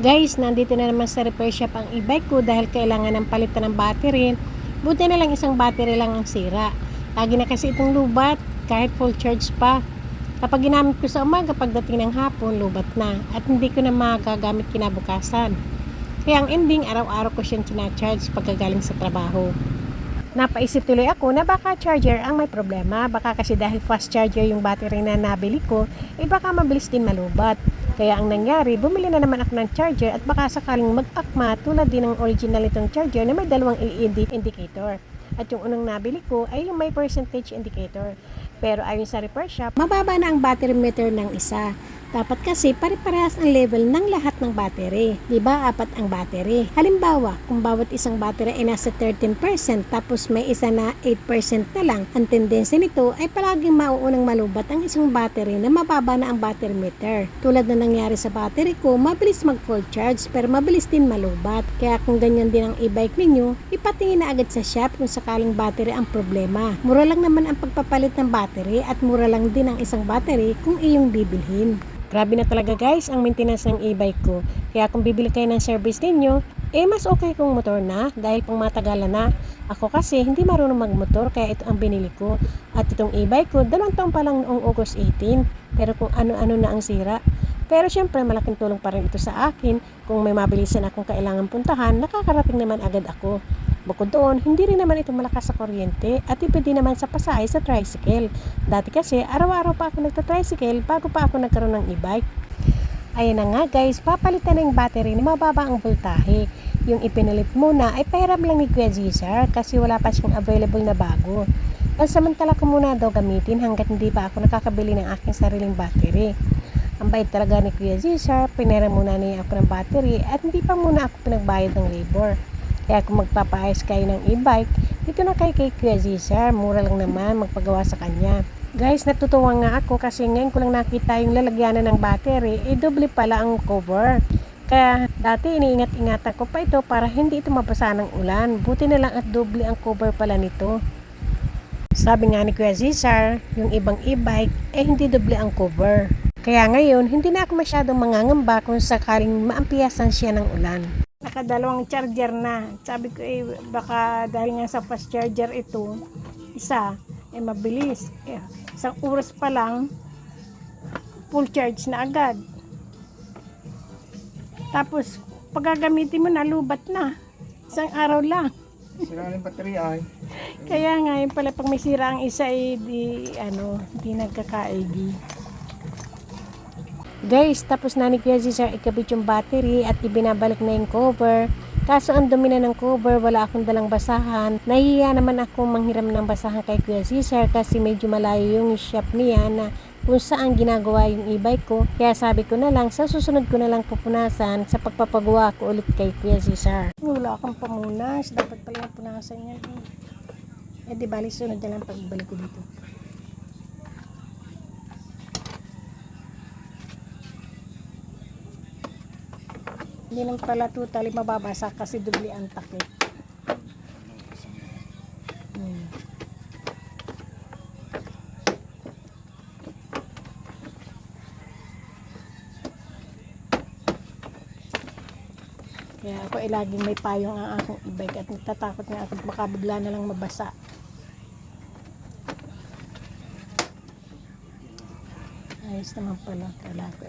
Guys, nandito na naman sa repair shop ang e-bike ko dahil kailangan ng palitan ng battery. Buti na lang isang battery lang ang sira. Lagi na kasi itong lubat kahit full charge pa. Kapag ginamit ko sa umaga, pagdating ng hapon, lubat na. At hindi ko na magagamit kinabukasan. Kaya ang ending, araw-araw ko siyang charge pagkagaling sa trabaho. Napaisip tuloy ako na baka charger ang may problema. Baka kasi dahil fast charger yung battery na nabili ko, baka mabilis din malubat. Kaya ang nangyari, bumili na naman ako ng charger at baka sakaling mag-akma tulad din ng original itong charger na may dalawang LED indicator. At yung unang nabili ko ay yung may percentage indicator. Pero ayon sa repair shop, mababa na ang battery meter ng isa. Dapat kasi pare-parehas ang level ng lahat ng battery. Diba, apat ang battery. Halimbawa, kung bawat isang battery ay nasa 13% tapos may isa na 8% na lang, ang tendency nito ay palaging mauunang malubat ang isang battery na mababa na ang battery meter. Tulad na nangyari sa battery ko, mabilis mag-full charge pero mabilis din malubat. Kaya kung ganyan din ang e-bike ninyo, ipatingin na agad sa shop kung sakaling battery ang problema. Mura lang naman ang pagpapalit ng battery at mura lang din ang isang battery kung iyong bibilhin. Grabe na talaga guys ang maintenance ng e-bike ko. Kaya kung bibili kayo ng service ninyo, mas okay kung motor na dahil pang matagalan na. Ako kasi hindi marunong magmotor kaya ito ang binili ko. At itong e-bike ko, 2 taon pa lang noong August 18. Pero kung ano-ano na ang sira. Pero syempre malaking tulong pa rin ito sa akin. Kung may mabilisan akong kailangan puntahan, nakakarating naman agad ako. Bukod doon, hindi rin naman ito malakas sa kuryente at tipid din naman sa pasahe sa tricycle. Dati kasi, araw-araw pa ako nagta-tricycle bago pa ako nagkaroon ng e-bike. Ayan na nga guys, papalitan na yung battery na mababa ang voltahe. Yung ipinalit muna ay pahiram lang ni Kuya Zizar kasi wala pa siyang available na bago. Pansamantala ko muna daw gamitin hanggat hindi pa ako nakakabili ng aking sariling battery. Ang bayad talaga ni Kuya Zizar, pinahiram muna niya ako ng battery at hindi pa muna ako pinagbayad ng labor. Kaya kung magpapaayos kayo ng e-bike, dito na kay Kuya Zizar, mura lang naman magpagawa sa kanya. Guys, natutuwa nga ako kasi ngayon ko lang nakita yung lalagyanan ng battery, doble pala ang cover. Kaya dati iniingat-ingatan ko pa ito para hindi ito mabasa ng ulan. Buti na lang at doble ang cover pala nito. Sabi nga ni Kuya Zizar, yung ibang e-bike hindi doble ang cover. Kaya ngayon, hindi na ako masyadong mangangamba kung sakaling maampiyasan siya ng ulan. Nakadalawang charger na. Sabi ko baka dahil nga sa fast charger ito, isa mabilis. Isang oras pa lang full charge na agad. Tapos pag gagamitin mo na lubat na. Isang araw lang. Sira ng baterya ay. Kaya nga yun pala pag may sira ang isa di nagkakaigi. Guys, tapos na ni Kuya Zizar ikabit yung battery at ibinabalik na yung cover. Kaso ang dumi na ng cover, wala akong dalang basahan. Nahihiya naman ako manghiram ng basahan kay Kuya Zizar kasi medyo malayo yung shop niya na kung saan ginagawa yung e-bike ko. Kaya sabi ko na lang, sa susunod ko na lang pupunasan sa pagpapagawa ko ulit kay Kuya Zizar. Wala akong pamunas, dapat pala yung punasan yan. Di bali sunod na lang pagbalik ko dito. Hindi naman pala totally mababasa kasi dubli ang takip. Kaya ako laging may payong ang aking e-bike at natatakot nga ako makabigla na lang mabasa. Ayos naman pala, kala ko